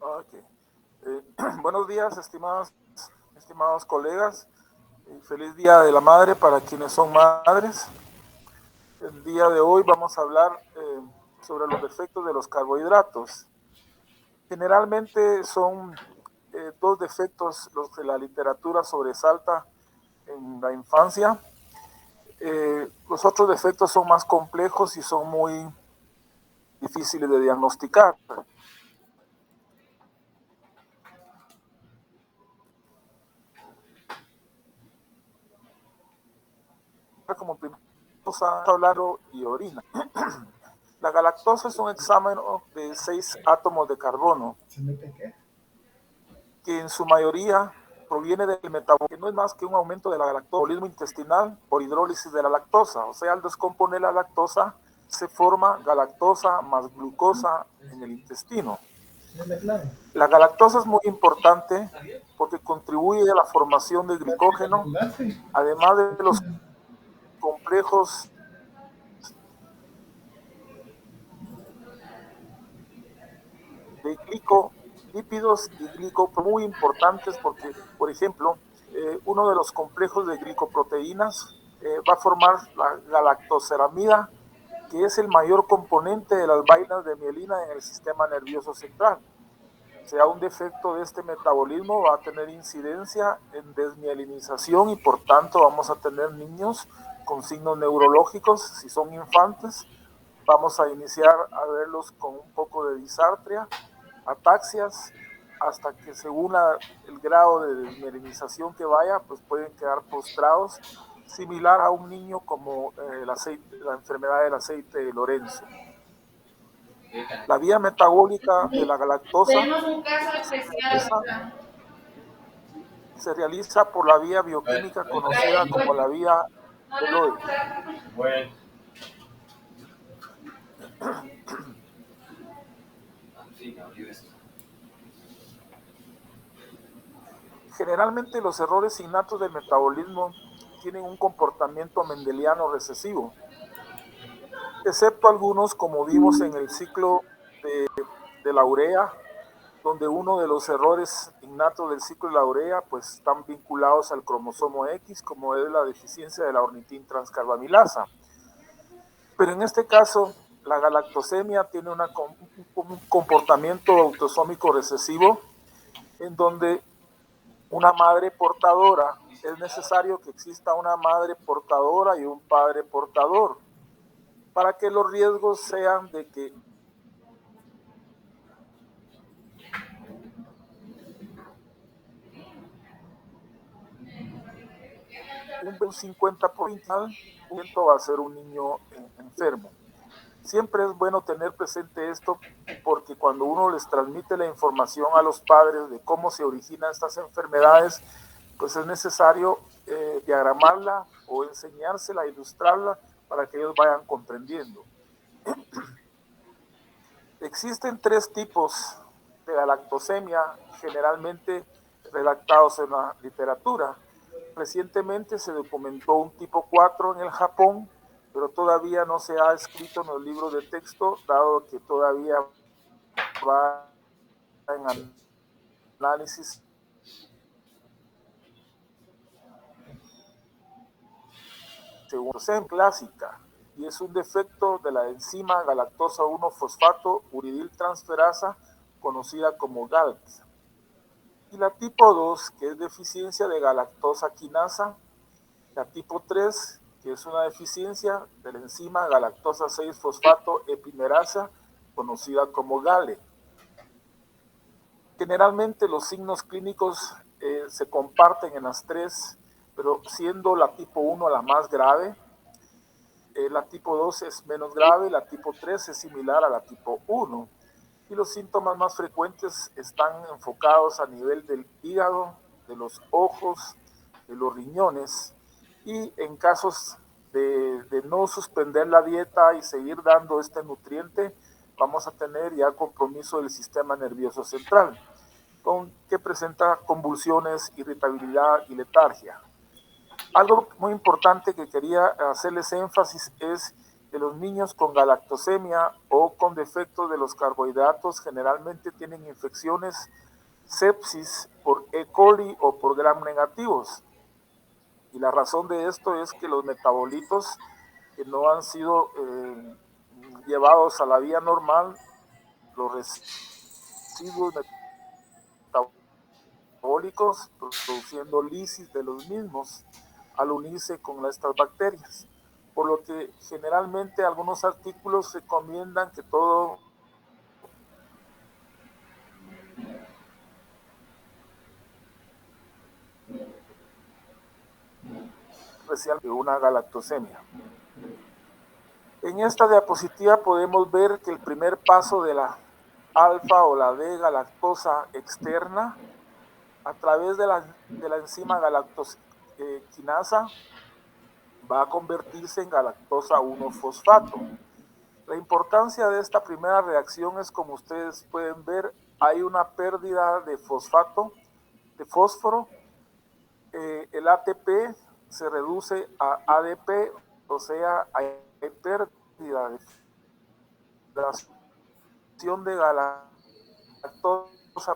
Ok. Buenos días, estimados colegas. Feliz Día de la Madre para quienes son madres. El día de hoy vamos a hablar sobre los defectos de los carbohidratos. Generalmente son dos defectos los que la literatura sobresalta en la infancia. Los otros defectos son más complejos y son muy difíciles de diagnosticar. Como primero vamos a hablar y orina. La galactosa es un hexámeno de 6 átomos de carbono que en su mayoría proviene del metabolismo, que no es más que un aumento de la galactosa intestinal por hidrólisis de la lactosa. O sea, al descomponer la lactosa se forma galactosa más glucosa en el intestino. La galactosa es muy importante porque contribuye a la formación de glicógeno, además de los complejos de glicolípidos y muy importantes porque, por ejemplo, uno de los complejos de glicoproteínas va a formar la galactoceramida, que es el mayor componente de las vainas de mielina en el sistema nervioso central. O sea, un defecto de este metabolismo va a tener incidencia en desmielinización y por tanto vamos a tener niños con signos neurológicos si son infantes. Vamos a iniciar a verlos con un poco de disartria, ataxias, hasta que según el grado de desmielinización que vaya, pues pueden quedar postrados, similar a un niño como la enfermedad del aceite de Lorenzo. La vía metabólica de la galactosa Tenemos un caso especial ahorita. se realiza por la vía bioquímica conocida como la vía No le Eloy. vamos a dar. Bueno. Generalmente los errores innatos del metabolismo tienen un comportamiento mendeliano recesivo, excepto algunos como vimos en el ciclo de la urea, donde uno de los errores innatos del ciclo de la urea pues están vinculados al cromosomo X, como es la deficiencia de la ornitin transcarbamilasa. Pero en este caso, la galactosemia tiene un comportamiento autosómico recesivo, en donde una madre portadora, es necesario que exista una madre portadora y un padre portador, para que los riesgos sean de que un 50% va a ser un niño enfermo. Siempre es bueno tener presente esto porque cuando uno les transmite la información a los padres de cómo se originan estas enfermedades, pues es necesario diagramarla o enseñársela, ilustrarla para que ellos vayan comprendiendo. Existen 3 tipos de galactosemia generalmente redactados en la literatura. Recientemente se documentó un tipo 4 en el Japón, pero todavía no se ha escrito en los libros de texto, dado que todavía va en análisis según clásica, y es un defecto de la enzima galactosa 1-fosfato uridiltransferasa, conocida como GALT. Y la tipo 2, que es deficiencia de galactosa quinasa. La tipo 3, que es una deficiencia de la enzima galactosa 6-fosfato epimerasa, conocida como GALE. Generalmente los signos clínicos se comparten en las 3, pero siendo la tipo 1 la más grave, la tipo 2 es menos grave, la tipo 3 es similar a la tipo 1. Y los síntomas más frecuentes están enfocados a nivel del hígado, de los ojos, de los riñones, y en casos de no suspender la dieta y seguir dando este nutriente, vamos a tener ya compromiso del sistema nervioso central, que presenta convulsiones, irritabilidad y letargia. Algo muy importante que quería hacerles énfasis es Los niños con galactosemia o con defectos de los carbohidratos generalmente tienen infecciones, sepsis por E. coli o por gram negativos. Y la razón de esto es que los metabolitos que no han sido llevados a la vía normal, los residuos metabólicos, produciendo lisis de los mismos al unirse con estas bacterias. Por lo que generalmente algunos artículos recomiendan que todo especial de una galactosemia. En esta diapositiva podemos ver que el primer paso de la alfa o la D-galactosa externa a través de la enzima galactoquinasa va a convertirse en galactosa 1-fosfato. La importancia de esta primera reacción es, como ustedes pueden ver, hay una pérdida de fosfato, de fósforo, el ATP se reduce a ADP, o sea, hay pérdida de hidratación de galactosa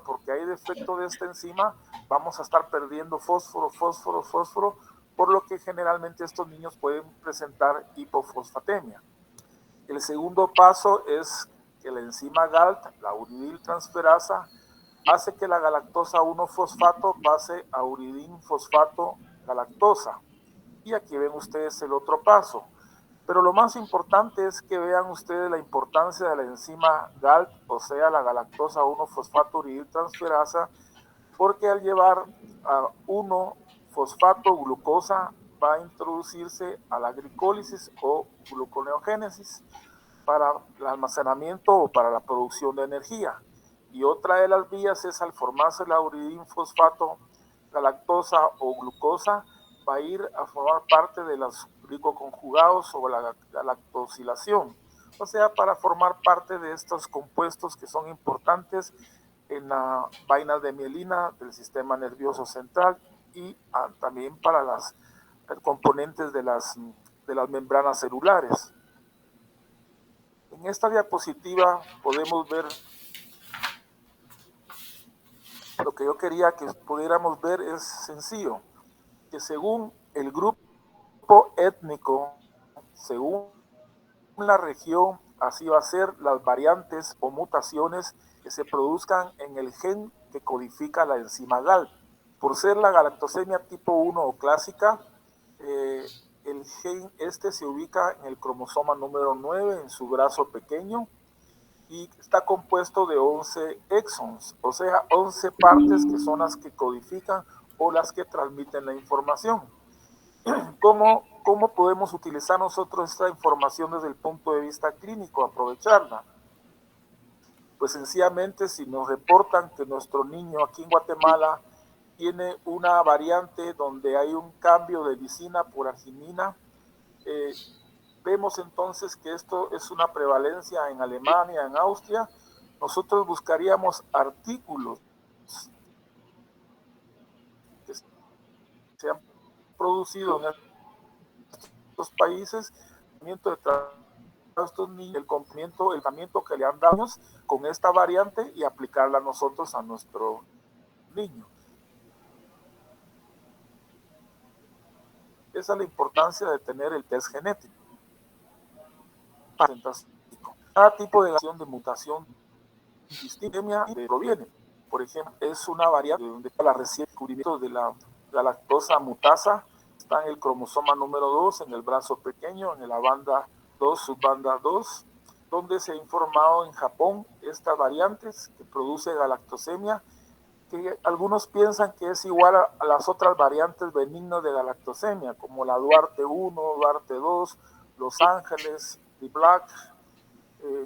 porque hay defecto de esta enzima, vamos a estar perdiendo fósforo, por lo que generalmente estos niños pueden presentar hipofosfatemia. El segundo paso es que la enzima GALT, la uridiltransferasa, hace que la galactosa 1-fosfato pase a uridin-fosfato galactosa. Y aquí ven ustedes el otro paso. Pero lo más importante es que vean ustedes la importancia de la enzima GALT, o sea, la galactosa 1-fosfato uridiltransferasa, porque al llevar a 1-fosfato glucosa va a introducirse a la glicólisis o gluconeogénesis para el almacenamiento o para la producción de energía. Y otra de las vías es, al formarse la uridin-fosfato galactosa o glucosa, va a ir a formar parte de los glicoconjugados o la galactosilación, o sea, para formar parte de estos compuestos que son importantes en la vaina de mielina del sistema nervioso central y también para las componentes de las membranas celulares. En esta diapositiva podemos ver lo que yo quería que pudiéramos ver. Es sencillo, que según el grupo étnico, según la región, así va a ser las variantes o mutaciones que se produzcan en el gen que codifica la enzima GALT. Por ser la galactosemia tipo 1 o clásica, el gen se ubica en el cromosoma número 9 en su brazo pequeño y está compuesto de 11 exons, o sea, 11 partes que son las que codifican o las que transmiten la información. ¿Cómo podemos utilizar nosotros esta información desde el punto de vista clínico, aprovecharla? Pues sencillamente, si nos reportan que nuestro niño aquí en Guatemala tiene una variante donde hay un cambio de lisina por arginina, vemos entonces que esto es una prevalencia en Alemania, en Austria. Nosotros buscaríamos artículos que se han producido en estos países, estos niños, el tratamiento que le han dado con esta variante y aplicarla nosotros a nuestro niño. Esa es la importancia de tener el test genético. Cada tipo de mutación distinta proviene. Por ejemplo, es una variante donde la recién descubrimiento de la galactosa mutasa está en el cromosoma número 2, en el brazo pequeño, en la banda 2, subbanda 2, donde se ha informado en Japón estas variantes que produce galactosemia, que algunos piensan que es igual a las otras variantes benignas de galactosemia, como la Duarte 1, Duarte 2, Los Ángeles, The Black,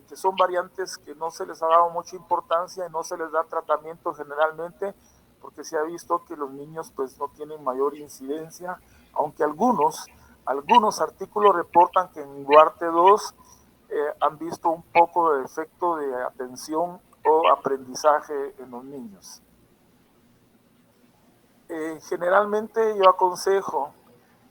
que son variantes que no se les ha dado mucha importancia y no se les da tratamiento generalmente, porque se ha visto que los niños pues no tienen mayor incidencia, aunque algunos artículos reportan que en Duarte 2 han visto un poco de efecto de atención o aprendizaje en los niños. Generalmente yo aconsejo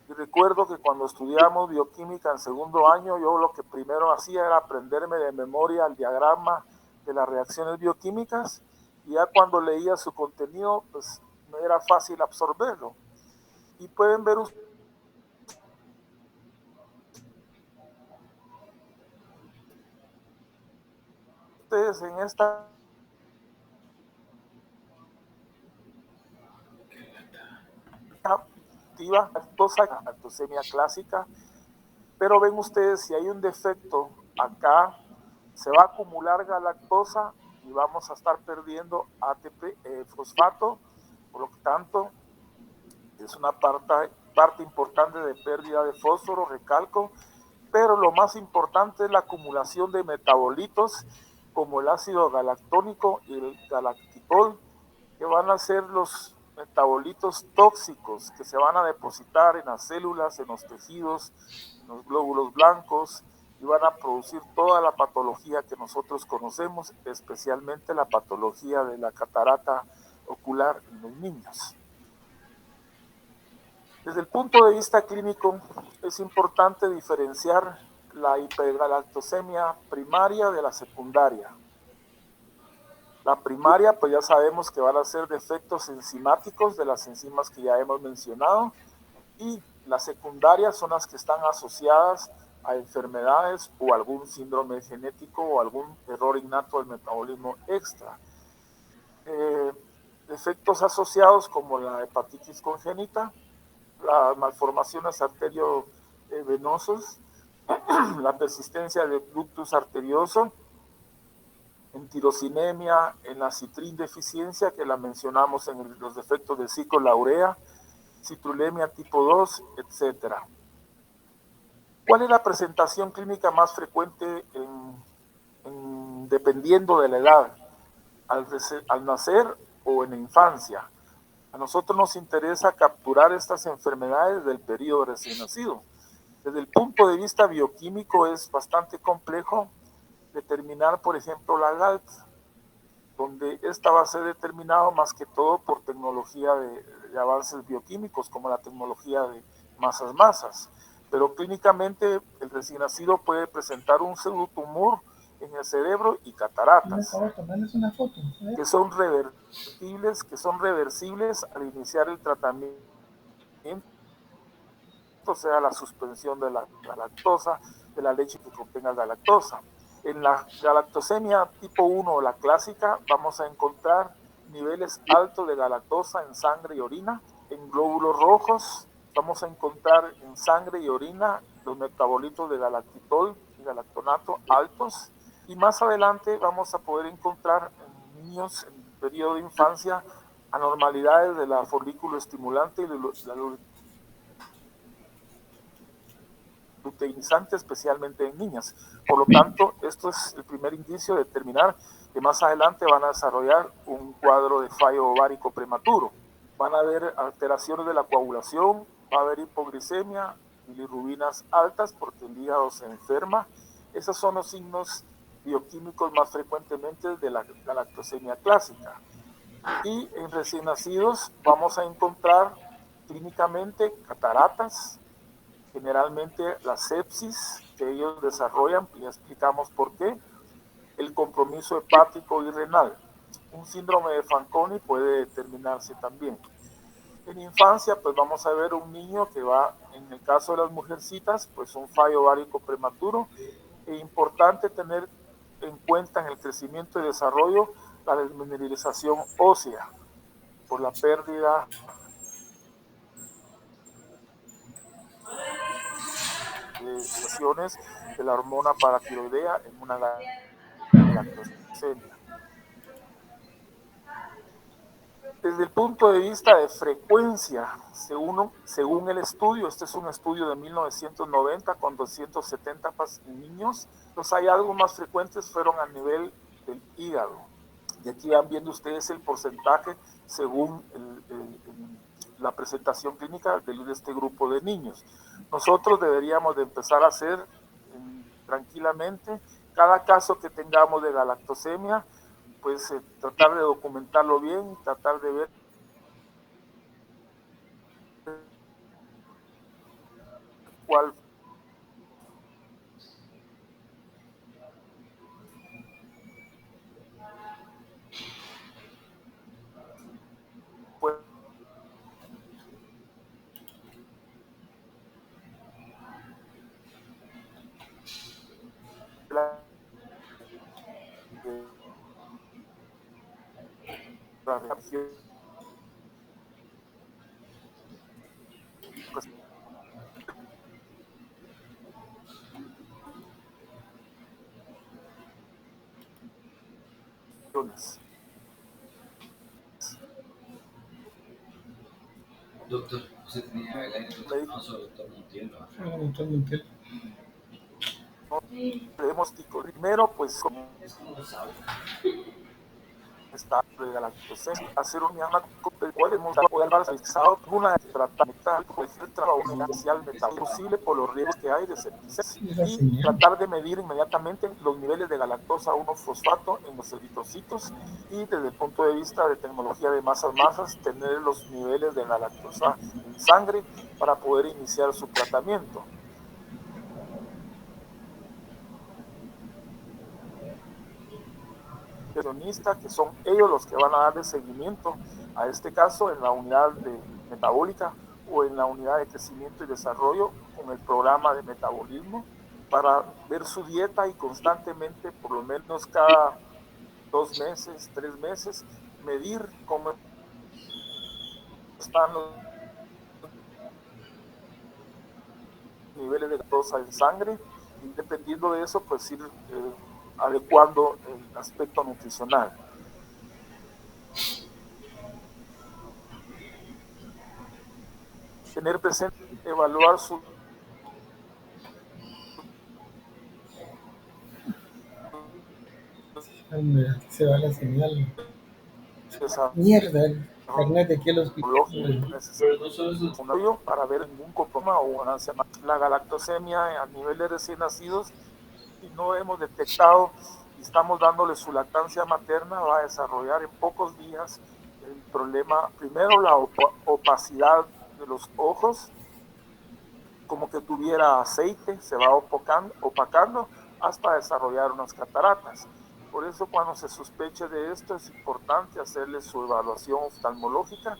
Y recuerdo que cuando estudiamos bioquímica en segundo año, yo lo que primero hacía era aprenderme de memoria el diagrama de las reacciones bioquímicas, y ya cuando leía su contenido, pues me era fácil absorberlo. Y pueden ver ustedes en esta activa galactosemia clásica, pero ven ustedes, si hay un defecto acá, se va a acumular galactosa y vamos a estar perdiendo ATP, fosfato. Por lo tanto, es una parte importante de pérdida de fósforo, recalco, pero lo más importante es la acumulación de metabolitos como el ácido galactónico y el galactitol, que van a ser los metabolitos tóxicos que se van a depositar en las células, en los tejidos, en los glóbulos blancos, y van a producir toda la patología que nosotros conocemos, especialmente la patología de la catarata ocular en los niños. Desde el punto de vista clínico, es importante diferenciar la hipergalactosemia primaria de la secundaria. La primaria, pues ya sabemos que van a ser defectos enzimáticos de las enzimas que ya hemos mencionado, y las secundarias son las que están asociadas a enfermedades o algún síndrome genético o algún error innato del metabolismo extra. Defectos asociados como la hepatitis congénita, las malformaciones arteriovenosos, la persistencia de ductus arterioso, en tirosinemia, en la citrin deficiencia, que la mencionamos en los defectos del ciclo, la urea, citrulemia tipo 2, etc. ¿Cuál es la presentación clínica más frecuente dependiendo de la edad? Al nacer o en la infancia. A nosotros nos interesa capturar estas enfermedades del periodo recién nacido. Desde el punto de vista bioquímico es bastante complejo determinar, por ejemplo, la GALT, donde esta va a ser determinado más que todo por tecnología de avances bioquímicos, como la tecnología de masas. Pero clínicamente el recién nacido puede presentar un pseudotumor en el cerebro y cataratas, que son reversibles al iniciar el tratamiento, o sea, la suspensión de la galactosa, de la leche que contenga galactosa. En la galactosemia tipo 1, la clásica, vamos a encontrar niveles altos de galactosa en sangre y orina. En glóbulos rojos vamos a encontrar en sangre y orina los metabolitos de galactitol y galactonato altos. Y más adelante vamos a poder encontrar en niños en el periodo de infancia anormalidades de la folículo estimulante y de la luteinizante, especialmente en niñas. Por lo tanto, esto es el primer indicio de determinar que más adelante van a desarrollar un cuadro de fallo ovárico prematuro. Van a haber alteraciones de la coagulación, va a haber hipoglicemia, bilirrubinas altas porque el hígado se enferma. Esos son los signos bioquímicos más frecuentemente de la galactosemia clásica. Y en recién nacidos vamos a encontrar clínicamente cataratas, generalmente la sepsis que ellos desarrollan, y explicamos por qué, el compromiso hepático y renal. Un síndrome de Fanconi puede determinarse también. En infancia, pues vamos a ver un niño que va, en el caso de las mujercitas, pues un fallo ovárico prematuro, e importante tener en cuenta en el crecimiento y desarrollo la desmineralización ósea por la pérdida de la hormona paratiroidea en una galactosemia. Desde el punto de vista de frecuencia, según el estudio, este es un estudio de 1990 con 270 niños, los hallazgos más frecuentes fueron a nivel del hígado. Y aquí van viendo ustedes el porcentaje según la presentación clínica de este grupo de niños. Nosotros deberíamos de empezar a hacer tranquilamente cada caso que tengamos de galactosemia, pues tratar de documentarlo bien, tratar de ver la región Doctor, usted tenía el aire acondicionado, doctor Montiel, ¿no? Doctor Montiel. Debemos primero, pues, Es como sabe. está de galactosemia, hacer un diagnóstico del cual hemos poder dar realizado una tratar pues, el trabajo inicial posible por los riesgos que hay de sepsis y tratar de medir inmediatamente los niveles de galactosa 1-fosfato en los eritrocitos y desde el punto de vista de tecnología de masas, tener los niveles de galactosa en sangre para poder iniciar su tratamiento. Que son ellos los que van a darle seguimiento a este caso en la unidad de metabólica o en la unidad de crecimiento y desarrollo con el programa de metabolismo para ver su dieta y constantemente, por lo menos cada 2 meses, 3 meses, medir cómo están los niveles de glucosa en sangre y dependiendo de eso, pues ir adecuando el aspecto nutricional. Tener presente, evaluar su Aquí se va la señal. Mierda, el internet de aquí a los para ver ningún problema o ganancia. La galactosemia a nivel de recién nacidos, si no hemos detectado y estamos dándole su lactancia materna, va a desarrollar en pocos días el problema, primero la opacidad de los ojos, como que tuviera aceite, se va opacando hasta desarrollar unas cataratas. Por eso cuando se sospeche de esto es importante hacerle su evaluación oftalmológica,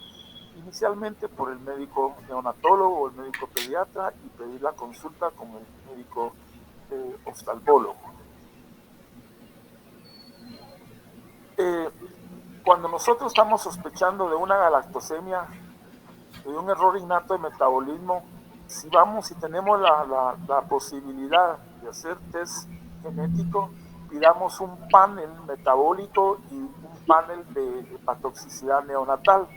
inicialmente por el médico neonatólogo o el médico pediatra y pedir la consulta con el médico oftalmólogo. Cuando nosotros estamos sospechando de una galactosemia, de un error innato de metabolismo, si vamos y tenemos la posibilidad de hacer test genético, pidamos un panel metabólico y un panel de hepatotoxicidad neonatal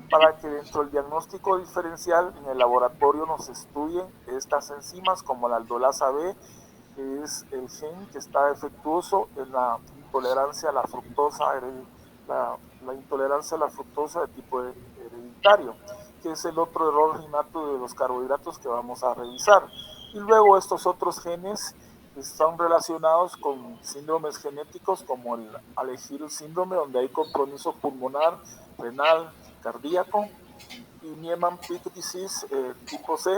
para que dentro del diagnóstico diferencial en el laboratorio nos estudien estas enzimas como la aldolasa B, que es el gen que está defectuoso en la intolerancia a la fructosa, la intolerancia a la fructosa de tipo hereditario, que es el otro error innato de los carbohidratos que vamos a revisar. Y luego estos otros genes están relacionados con síndromes genéticos como el Alagille síndrome, donde hay compromiso pulmonar, renal, cardíaco, y Niemann-Pick disease tipo C,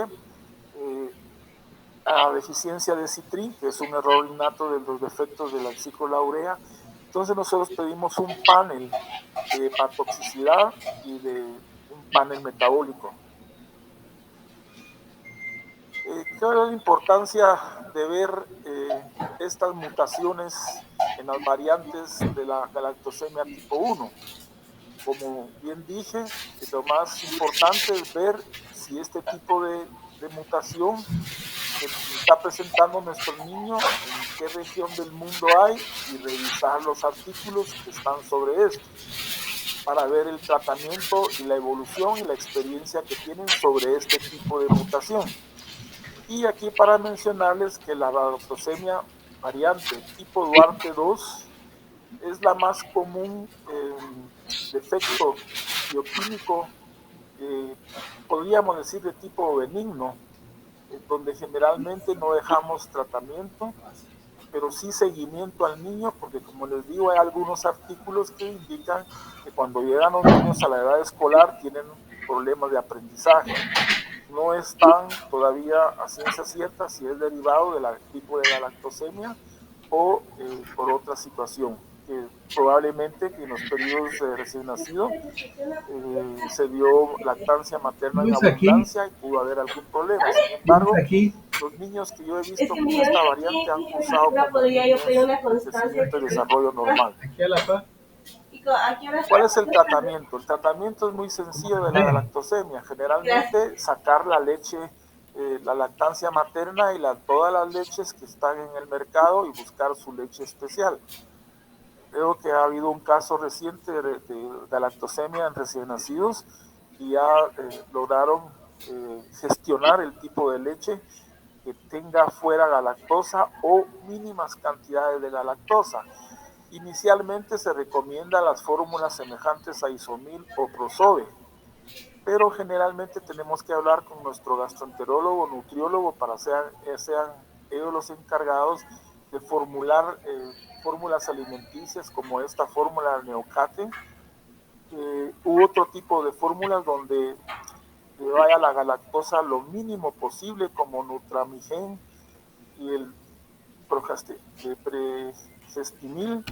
a deficiencia de citrin, que es un error innato de los defectos de la ciclolaurea. Entonces nosotros pedimos un panel de hepatotoxicidad y de un panel metabólico. ¿Cuál es la importancia de ver estas mutaciones en las variantes de la galactosemia tipo 1? Como bien dije, lo más importante es ver si este tipo de mutación que está presentando nuestro niño, en qué región del mundo hay, y revisar los artículos que están sobre esto, para ver el tratamiento y la evolución y la experiencia que tienen sobre este tipo de mutación. Y aquí para mencionarles que la galactosemia variante tipo Duarte 2 es la más común defecto bioquímico, podríamos decir de tipo benigno, donde generalmente no dejamos tratamiento, pero sí seguimiento al niño, porque como les digo, hay algunos artículos que indican que cuando llegan los niños a la edad escolar tienen problemas de aprendizaje. No están todavía a ciencia cierta si es derivado del tipo de galactosemia o por otra situación, que probablemente en los periodos de recién nacido se dio lactancia materna en abundancia y pudo haber algún problema. Sin embargo, los niños que yo he visto con esta variante han cursado como niños de crecimiento y desarrollo normal. Aquí a la par. ¿Cuál es el tratamiento? El tratamiento es muy sencillo de la galactosemia. Generalmente sacar la leche, la lactancia materna y todas las leches que están en el mercado y buscar su leche especial. Creo que ha habido un caso reciente de galactosemia en recién nacidos y ya lograron gestionar el tipo de leche que tenga fuera galactosa o mínimas cantidades de galactosa. Inicialmente se recomienda las fórmulas semejantes a Isomil o Prosobe, pero generalmente tenemos que hablar con nuestro gastroenterólogo o nutriólogo para sean ellos los encargados de formular fórmulas alimenticias como esta fórmula Neocate u otro tipo de fórmulas donde vaya la galactosa lo mínimo posible como Nutramigen y el Pregestimil.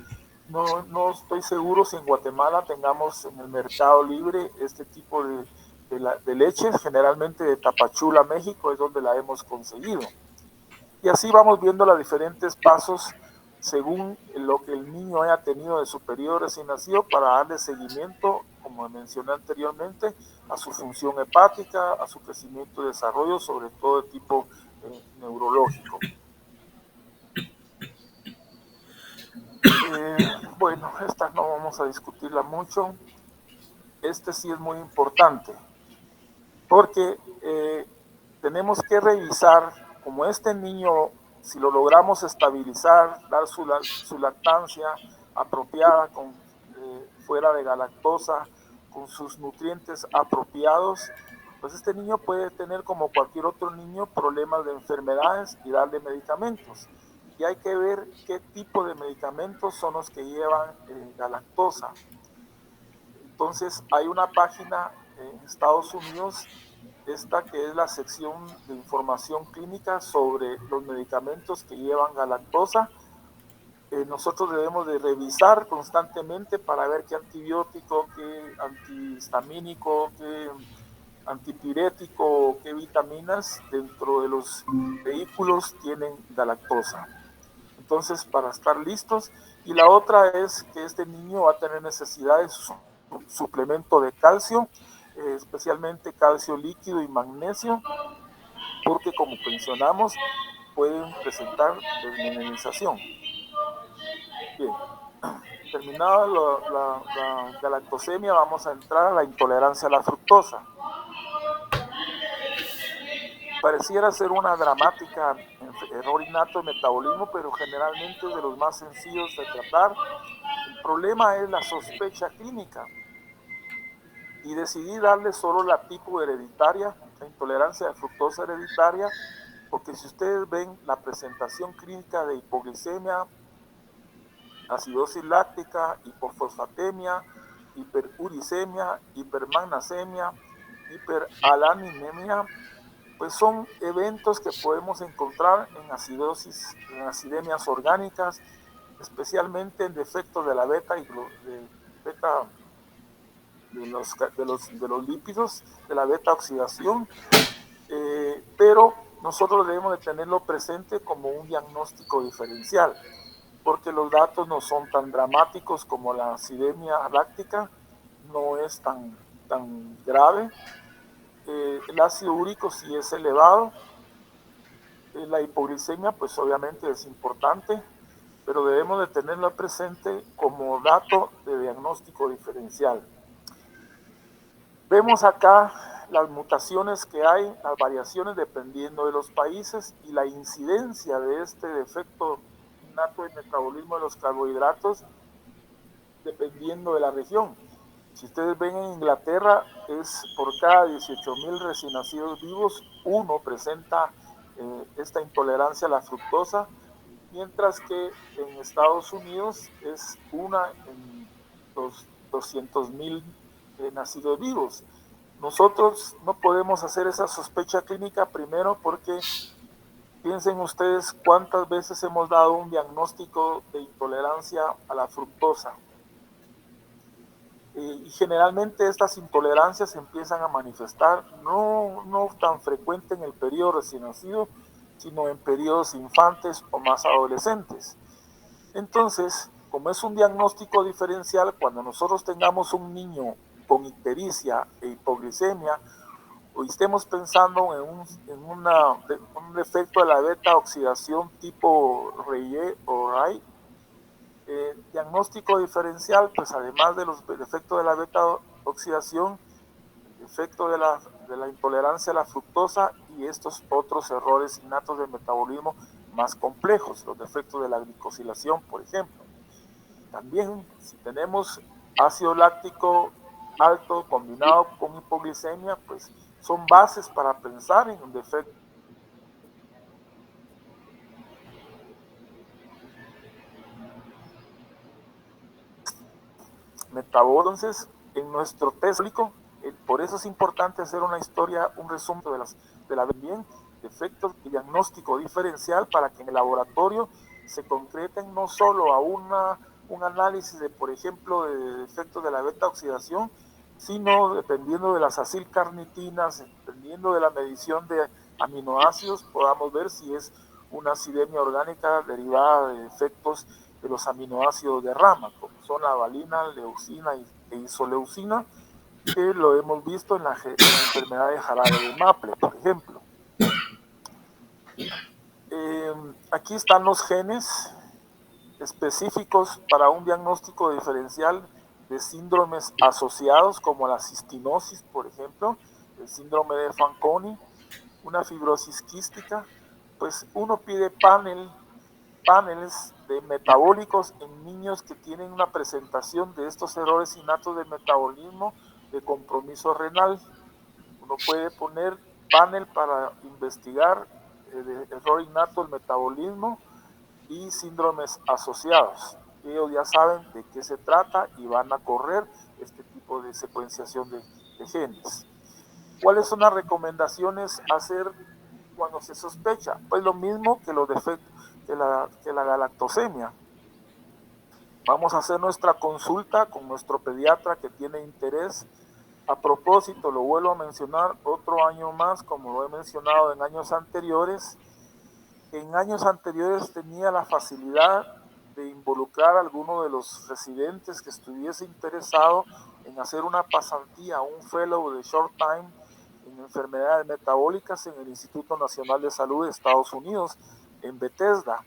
No estoy seguro si en Guatemala tengamos en el mercado libre este tipo de leches, generalmente de Tapachula, México, es donde la hemos conseguido. Y así vamos viendo los diferentes pasos según lo que el niño haya tenido de su periodo recién nacido para darle seguimiento, como mencioné anteriormente, a su función hepática, a su crecimiento y desarrollo, sobre todo de tipo neurológico. Bueno, esta no vamos a discutirla mucho. Este sí es muy importante, porque tenemos que revisar, como este niño, si lo logramos estabilizar, dar su lactancia apropiada, fuera de galactosa, con sus nutrientes apropiados, pues este niño puede tener, como cualquier otro niño, problemas de enfermedades y darle medicamentos. Y hay que ver qué tipo de medicamentos son los que llevan galactosa. Entonces, hay una página en Estados Unidos, esta que es la sección de información clínica sobre los medicamentos que llevan galactosa. Nosotros debemos de revisar constantemente para ver qué antibiótico, qué antihistamínico, qué antipirético, qué vitaminas dentro de los vehículos tienen galactosa. Entonces, para estar listos. Y la otra es que este niño va a tener necesidad de suplemento de calcio, especialmente calcio líquido y magnesio, porque como mencionamos, pueden presentar desmineralización. Bien, terminada la galactosemia, vamos a entrar a la intolerancia a la fructosa. Pareciera ser una dramática error innato de metabolismo, pero generalmente es de los más sencillos de tratar. El problema es la sospecha clínica. Y decidí darle solo la tipo hereditaria, la intolerancia de fructosa hereditaria, porque si ustedes ven la presentación clínica de hipoglicemia, acidosis láctica, hipofosfatemia, hiperuricemia, hipermagnesemia, hiperalaninemia, pues son eventos que podemos encontrar en acidosis, en acidemias orgánicas, especialmente en defectos de la beta y de los lípidos, de la beta oxidación, pero nosotros debemos de tenerlo presente como un diagnóstico diferencial, porque los datos no son tan dramáticos como la acidemia láctica, no es tan grave. El ácido úrico sí es elevado, la hipoglicemia pues obviamente es importante, pero debemos de tenerlo presente como dato de diagnóstico diferencial. Vemos acá las mutaciones que hay, las variaciones dependiendo de los países y la incidencia de este defecto innato de metabolismo de los carbohidratos dependiendo de la región. Si ustedes ven en Inglaterra, es por cada 18,000 recién nacidos vivos, uno presenta esta intolerancia a la fructosa, mientras que en Estados Unidos es una en los 200,000 nacidos vivos. Nosotros no podemos hacer esa sospecha clínica primero porque piensen ustedes cuántas veces hemos dado un diagnóstico de intolerancia a la fructosa. Y generalmente estas intolerancias se empiezan a manifestar no tan frecuente en el periodo recién nacido, sino en periodos infantes o más adolescentes. Entonces, como es un diagnóstico diferencial, cuando nosotros tengamos un niño con ictericia e hipoglicemia, o estemos pensando en un defecto de la beta oxidación tipo Reye o Ray, diagnóstico diferencial, pues además de los defectos de la beta oxidación, el efecto de la intolerancia a la fructosa y estos otros errores innatos de metabolismo más complejos, los defectos de la glicosilación, por ejemplo. También, si tenemos ácido láctico alto combinado con hipoglicemia, pues son bases para pensar en un defecto metabólico. Entonces, en nuestro test, por eso es importante hacer una historia, un resumen de la bien, defectos y diagnóstico diferencial para que en el laboratorio se concreten no solo a un análisis de, por ejemplo, de efectos de la beta oxidación, sino dependiendo de las acilcarnitinas, dependiendo de la medición de aminoácidos, podamos ver si es una acidemia orgánica derivada de efectos de los aminoácidos de rama, como son la valina, leucina e isoleucina, que lo hemos visto en la enfermedad de Harare de Maple, por ejemplo. Aquí están los genes específicos para un diagnóstico diferencial de síndromes asociados como la cistinosis, por ejemplo, el síndrome de Fanconi, una fibrosis quística. Pues uno pide paneles de metabólicos en niños que tienen una presentación de estos errores innatos de metabolismo de compromiso renal. Uno puede poner panel para investigar el error innato del metabolismo y síndromes asociados. Ellos ya saben de qué se trata y van a correr este tipo de secuenciación de genes. ¿Cuáles son las recomendaciones a hacer cuando se sospecha? Pues lo mismo que los defectos que la galactosemia. Vamos a hacer nuestra consulta con nuestro pediatra que tiene interés. A propósito, lo vuelvo a mencionar otro año más, como lo he mencionado en años anteriores. En años anteriores tenía la facilidad de involucrar a alguno de los residentes que estuviese interesado en hacer una pasantía, un fellow de short time en enfermedades metabólicas en el Instituto Nacional de Salud de Estados Unidos, en Bethesda.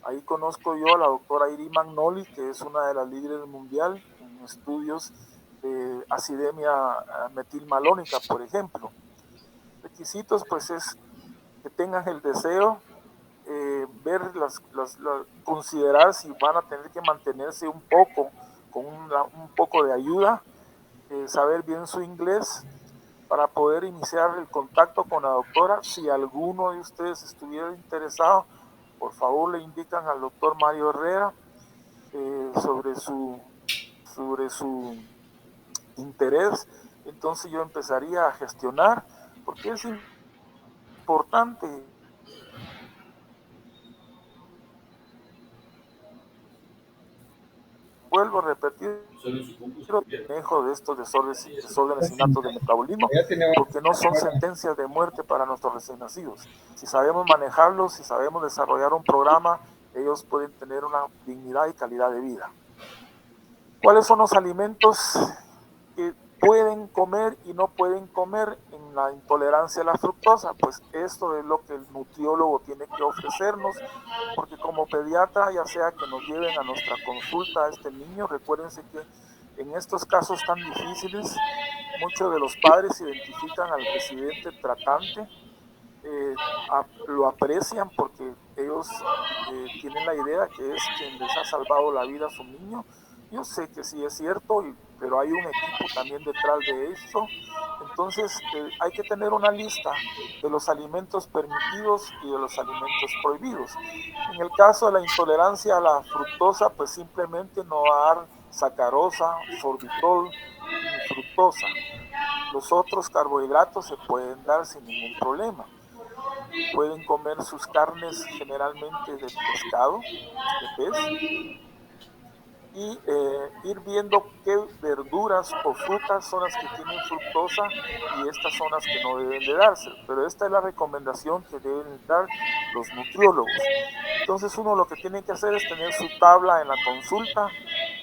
Ahí conozco yo a la doctora Iri Magnoli, que es una de las líderes mundial en estudios de acidemia metilmalónica, por ejemplo. Requisitos, pues, es que tengan el deseo, considerar si van a tener que mantenerse un poco, con un poco de ayuda, saber bien su inglés para poder iniciar el contacto con la doctora. Si alguno de ustedes estuviera interesado, por favor le indican al doctor Mario Herrera sobre su interés. Entonces yo empezaría a gestionar, porque es importante. Vuelvo a repetir, manejo de estos desórdenes innatos de metabolismo, porque no son sentencias de muerte para nuestros recién nacidos. Si sabemos manejarlos, si sabemos desarrollar un programa, ellos pueden tener una dignidad y calidad de vida. ¿Cuáles son los alimentos que pueden comer y no pueden comer en la intolerancia a la fructosa? Pues esto es lo que el nutriólogo tiene que ofrecernos, porque como pediatra, ya sea que nos lleven a nuestra consulta a este niño, recuérdense que en estos casos tan difíciles, muchos de los padres identifican al residente tratante, lo aprecian porque ellos tienen la idea que es quien les ha salvado la vida a su niño. Yo sé que sí es cierto, pero hay un equipo también detrás de esto. Entonces hay que tener una lista de los alimentos permitidos y de los alimentos prohibidos. En el caso de la intolerancia a la fructosa, pues simplemente no dar sacarosa, sorbitol ni fructosa. Los otros carbohidratos se pueden dar sin ningún problema. Pueden comer sus carnes generalmente de pescado, de pez, y ir viendo qué verduras o frutas son las que tienen fructosa y estas son las que no deben de darse. Pero esta es la recomendación que deben dar los nutriólogos. Entonces uno lo que tiene que hacer es tener su tabla en la consulta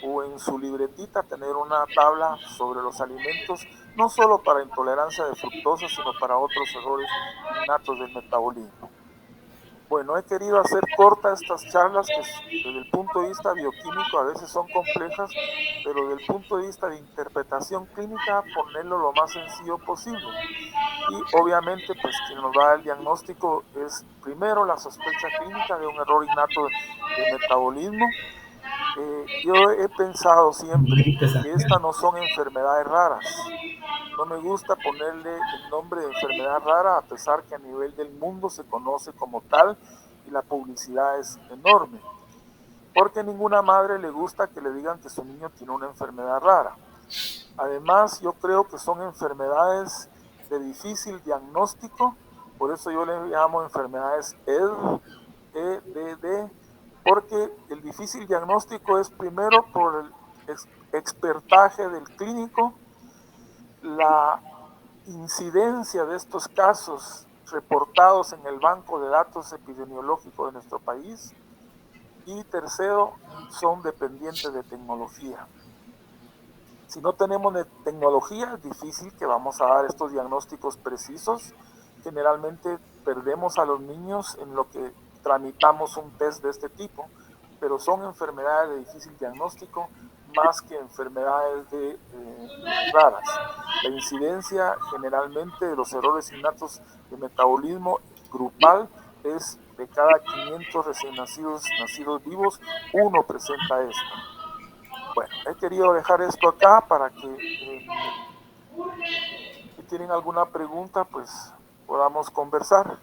o en su libretita, tener una tabla sobre los alimentos, no solo para intolerancia de fructosa, sino para otros errores innatos del metabolismo. Bueno, he querido hacer cortas estas charlas que desde el punto de vista bioquímico a veces son complejas, pero desde el punto de vista de interpretación clínica, ponerlo lo más sencillo posible. Y obviamente, pues quien nos da el diagnóstico es primero la sospecha clínica de un error innato de metabolismo. Yo he pensado siempre que estas no son enfermedades raras. No me gusta ponerle el nombre de enfermedad rara, a pesar que a nivel del mundo se conoce como tal y la publicidad es enorme. Porque a ninguna madre le gusta que le digan que su niño tiene una enfermedad rara. Además, yo creo que son enfermedades de difícil diagnóstico, por eso yo le llamo enfermedades EDD, porque el difícil diagnóstico es primero por el expertaje del clínico, la incidencia de estos casos reportados en el banco de datos epidemiológico de nuestro país, y tercero, son dependientes de tecnología. Si no tenemos tecnología, es difícil que vamos a dar estos diagnósticos precisos. Generalmente perdemos a los niños en lo que tramitamos un test de este tipo, pero son enfermedades de difícil diagnóstico más que enfermedades raras. La incidencia generalmente de los errores innatos de metabolismo grupal es de cada 500 recién nacidos vivos, uno presenta esta. Bueno, he querido dejar esto acá para que si tienen alguna pregunta, pues podamos conversar.